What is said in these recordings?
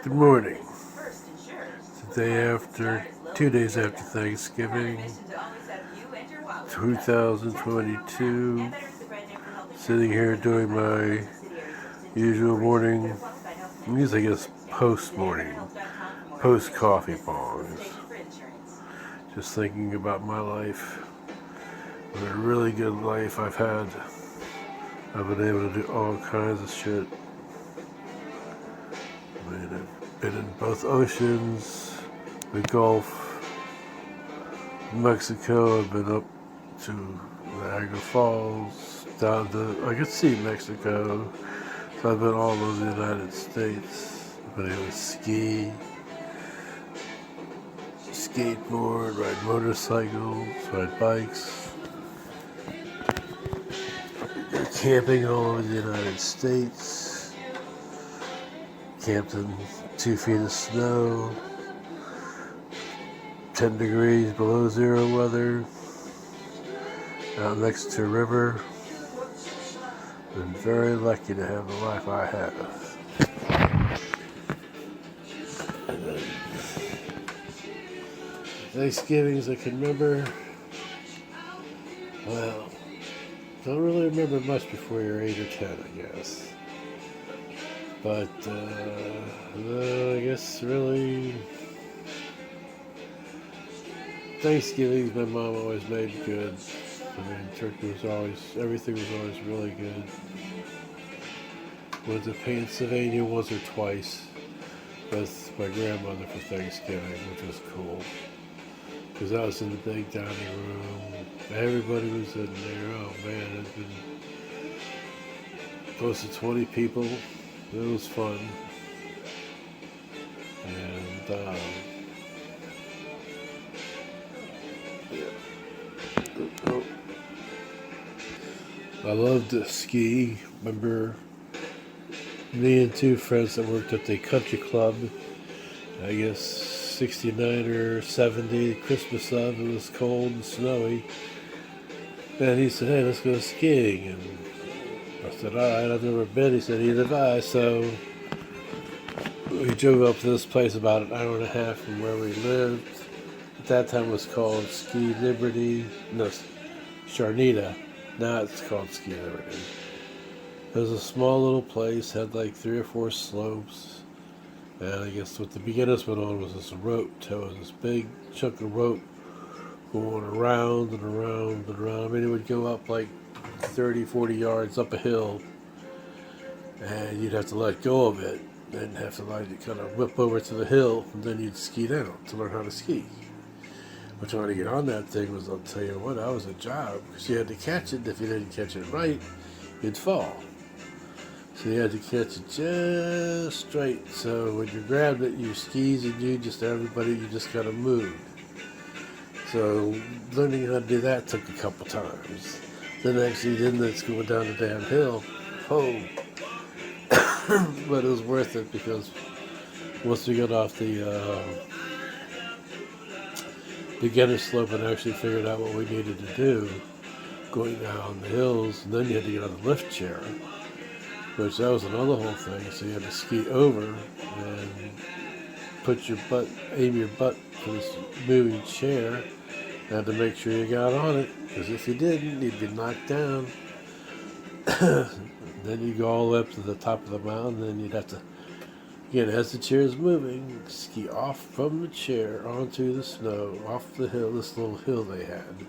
Good morning. It's the day after, 2 days after Thanksgiving, 2022. Sitting here doing my usual morning, I guess post-morning, post-coffee bongs. Just thinking about my life. What a really good life I've had. I've been able to do all kinds of shit. I mean, I've been in both oceans, the Gulf, Mexico. I've been up to Niagara Falls, down to, I could see Mexico. So I've been all over the United States. I've been able to ski, skateboard, ride motorcycles, ride bikes, go camping all over the United States. Camped in 2 feet of snow, 10 degrees below zero weather, out next to a river. Been very lucky to have the life I have. Thanksgivings I can remember, well, don't really remember much before you're 8 or 10, I guess. But, no, I guess really, Thanksgivings my mom always made good. I mean, turkey was always, everything was always really good. Went to Pennsylvania once or twice with my grandmother for Thanksgiving, which was cool. Because that was in the big dining room. Everybody was in there. Oh man, it's been close to 20 people. It was fun. And, oh, I loved to ski. Remember me and 2 friends that worked at the country club, I guess 69 or 70, Christmas of, it was cold and snowy. And he said, hey, let's go skiing. And I said, alright, I've never been. He said, neither have I. So we drove up to this place about an hour and a half from where we lived. At that time it was called Ski Liberty, no, Charnita. Now it's called Ski Liberty. It was a small little place, had like 3 or 4 slopes. And I guess what the beginners went on was this rope. So it was this big chunk of rope going around and around and around. I mean, it would go up like 30, 40 yards up a hill. And you'd have to let go of it. Then have to like kind of whip over to the hill. And then you'd ski down to learn how to ski. But trying to get on that thing was, I'll tell you what, that was a job. Because you had to catch it. If you didn't catch it right, you'd fall. So you had to catch it just straight. So when you grabbed it, your skis and you just kind of moved. So learning how to do that took a couple times. Then actually it's going down the damn hill. Oh. But it was worth it because once we got off the beginner slope and actually figured out what we needed to do, going down the hills, and then you had to get on the lift chair. Which that was another whole thing. So you had to ski over and aim your butt for this moving chair, and to make sure you got on it. Because if you didn't, you'd be knocked down. Then you go all the way up to the top of the mountain, and then you'd have to, again, as the chair is moving, ski off from the chair onto the snow, off the hill, this little hill they had.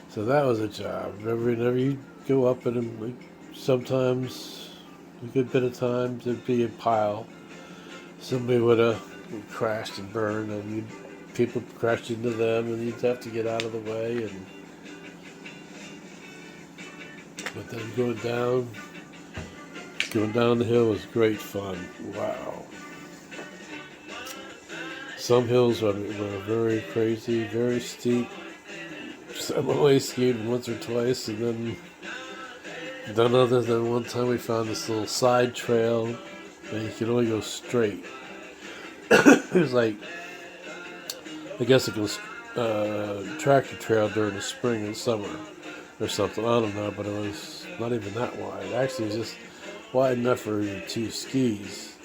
So that was a job. Whenever you go up and sometimes, a good bit of time, there'd be a pile. Somebody would have crashed and burned, and people crashed into them, and you'd have to get out of the way. But then going down the hill was great fun. Wow. Some hills were very crazy, very steep. I've always skied once or twice, and then none other than one time we found this little side trail, and you could only go straight. It was like, I guess it was tractor trail during the spring and summer or something. I don't know, but it was not even that wide. Actually, it was just wide enough for 2 skis.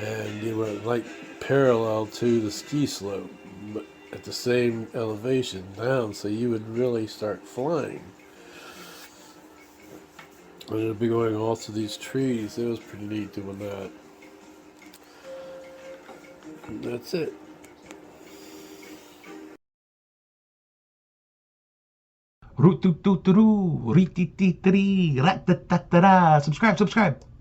and you went like parallel to the ski slope, but at the same elevation down, so you would really start flying. And it'd be going all through these trees. It was pretty neat doing that. And that's it. Root toot toot roo, ri ti ti ti rat ta ta ta. Subscribe, subscribe.